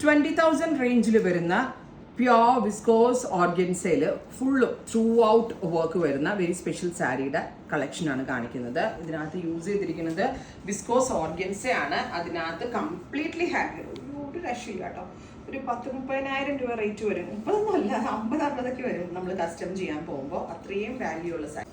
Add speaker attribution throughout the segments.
Speaker 1: 20,000 റേഞ്ചിൽ വരുന്ന pure viscose ഓർഗൻസയിൽ ഫുള്ള് ത്രൂ ഔട്ട് വർക്ക് വരുന്ന വെരി സ്പെഷ്യൽ സാരിയുടെ കളക്ഷനാണ് കാണിക്കുന്നത്. ഇതിനകത്ത് യൂസ് ചെയ്തിരിക്കുന്നത് വിസ്കോസ് ഓർഗൻസയാണ്. അതിനകത്ത് കംപ്ലീറ്റ്ലി ഹാൻഡ് ഒരു രക്ഷയില്ല കേട്ടോ. ഒരു 10-30,000 രൂപ റേറ്റ് വരും. 30 50-60 വരും നമ്മൾ കസ്റ്റം ചെയ്യാൻ പോകുമ്പോൾ. അത്രയും വാല്യൂ ഉള്ള സാരി.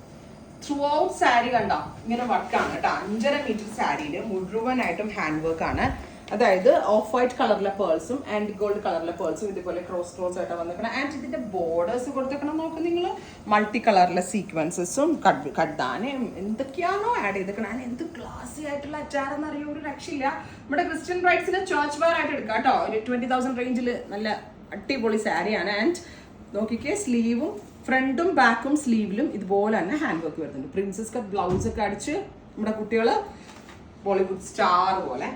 Speaker 1: ത്രൂ ഔട്ട് സാരി കണ്ടോ ഇങ്ങനെ വർക്കാണ് കേട്ടോ. 5.5 മീറ്റർ സാരിയിൽ മുഴുവനായിട്ടും ഹാൻഡ് വർക്കാണ്. അതായത് ഓഫ് വൈറ്റ് കളറിലെ പേൾസും ആൻഡ് ഗോൾഡ് കളറിലെ പേൾസും ഇതുപോലെ ക്രോസ് ആയിട്ട് വന്നിരിക്കണം. ആൻഡ് ഇതിന്റെ ബോർഡേഴ്സ് കൊടുത്തേക്കണം. നോക്ക് നിങ്ങൾ, മൾട്ടി കളറിലെ സീക്വൻസസും കഡ്ദാനയും എന്തൊക്കെയാണോ ആഡ് ചെയ്തേക്കണം. ആൻഡ് എന്ത് ക്ലാസി ആയിട്ടുള്ള അച്ചാറെന്ന് അറിയോ, ഒരു രക്ഷയില്ല. നമ്മുടെ ക്രിസ്ത്യൻ ബ്രൈഡ്സിന് ചർച്ച് വെയർ ആയിട്ട് എടുക്കാം കേട്ടോ. ഒരു 20,000 റേഞ്ചിൽ നല്ല അടിപൊളി സാരിയാണ്. ആൻഡ് നോക്കിക്കേ, സ്ലീവും ഫ്രണ്ടും ബാക്കും സ്ലീവിലും ഇതുപോലെ തന്നെ ഹാൻഡ് വർക്ക് വരുന്നുണ്ട്. പ്രിൻസസ് കട്ട് ബ്ലൗസ് ഒക്കെ അടിച്ച് നമ്മുടെ കുട്ടികൾ ബോളിവുഡ് സ്റ്റാർ പോലെ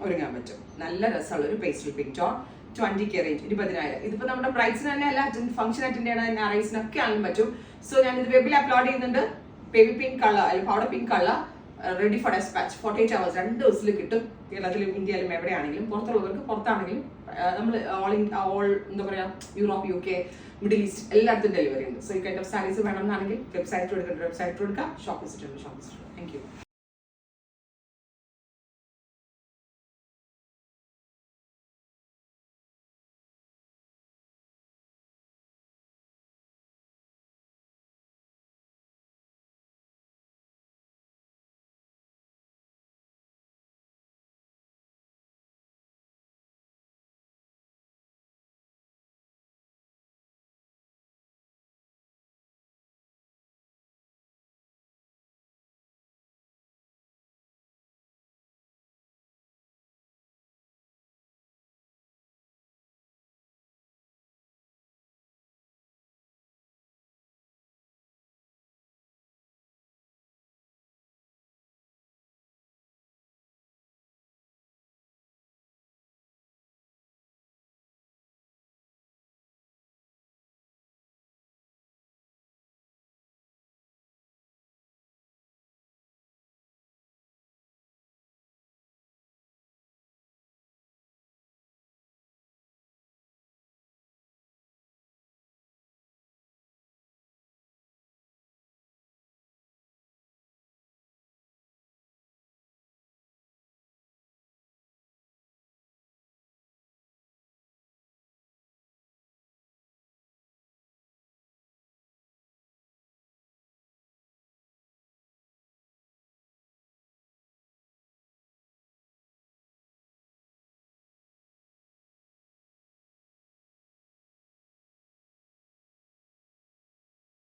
Speaker 1: ഒരുങ്ങാൻ പറ്റും. നല്ല രസമുള്ള ഒരു pastel pink tone 20K range 20,000. ഇതിപ്പോ നമ്മുടെ ബ്രൈഡ്സിന് തന്നെ അല്ല, ഫംഗ്ഷൻ അറ്റൻഡ് ചെയ്യണ അറൈസിനൊക്കെ ആണെങ്കിലും പറ്റും. സോ ഞാൻ ഇത് വെബിൽ അപ്ലോഡ് ചെയ്യുന്നുണ്ട്. ബേബി പിങ്ക് കളർ അല്ലെങ്കിൽ powder pink colour ready for dispatch 48 hours 2 ദിവസത്തിൽ കിട്ടും. കേരളത്തിലും ഇന്ത്യയിലും എവിടെയാണെങ്കിലും, പുറത്തുള്ളവർക്ക് പുറത്താണെങ്കിലും നമ്മൾ ഓൾ എന്താ പറയാ യൂറോപ്പ്, UK, മിഡിൽ ഈസ്റ്റ് എല്ലായിടത്തും ഡെലിവറി ഉണ്ട്. സോ ഈ കൈൻഡ് ഓഫ് സാരീസ് വേണമെന്നാണെങ്കിൽ വെബ്സൈറ്റ് എടുക്കുക, ഷോപ്പ് വിസിറ്റ് ഉണ്ട്. Thank you.